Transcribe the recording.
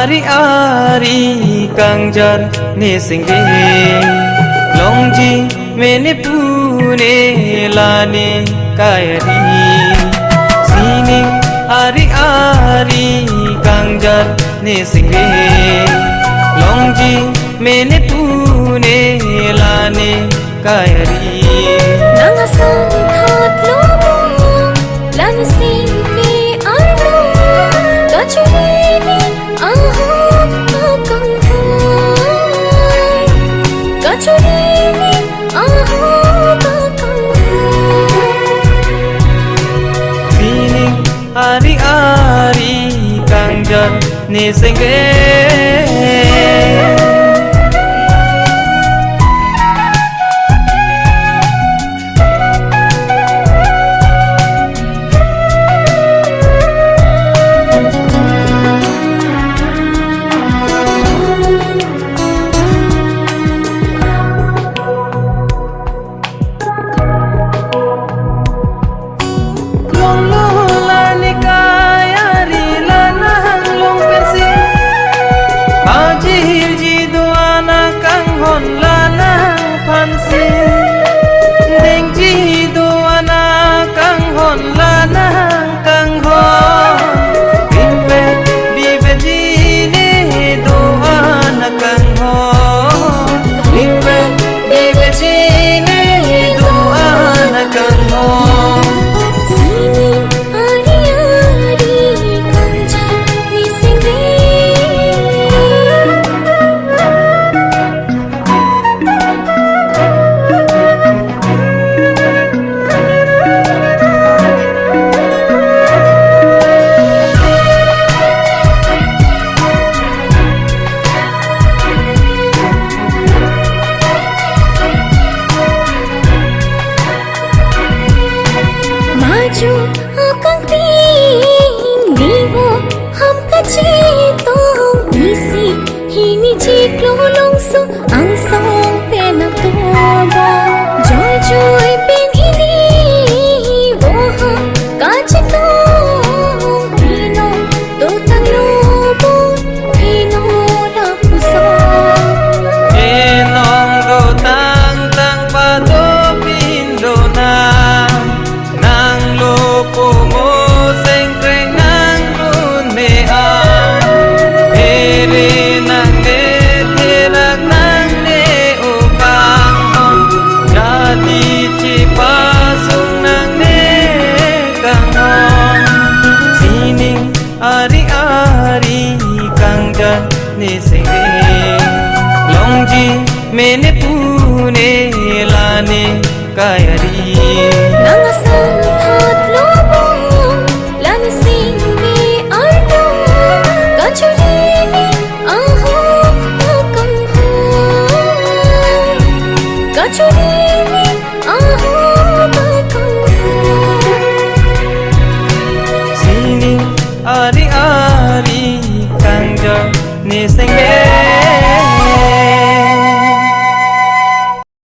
ari kangjar ne singre longji mene pune lane kayari sining ari kangjar ne singre longji mene pune lane kayari nangasang thot lomo lanu singke arno kachuni aho akang kachuni aho akang sining ari kangjar ne singre ang song penatoba joy joy pin ini boha kachito pino totang lobo pino na puso enong rotang tang pato pindo na nang lopo mo sengkreng nang lunean ere nang ne singre longji mene pune lane kayari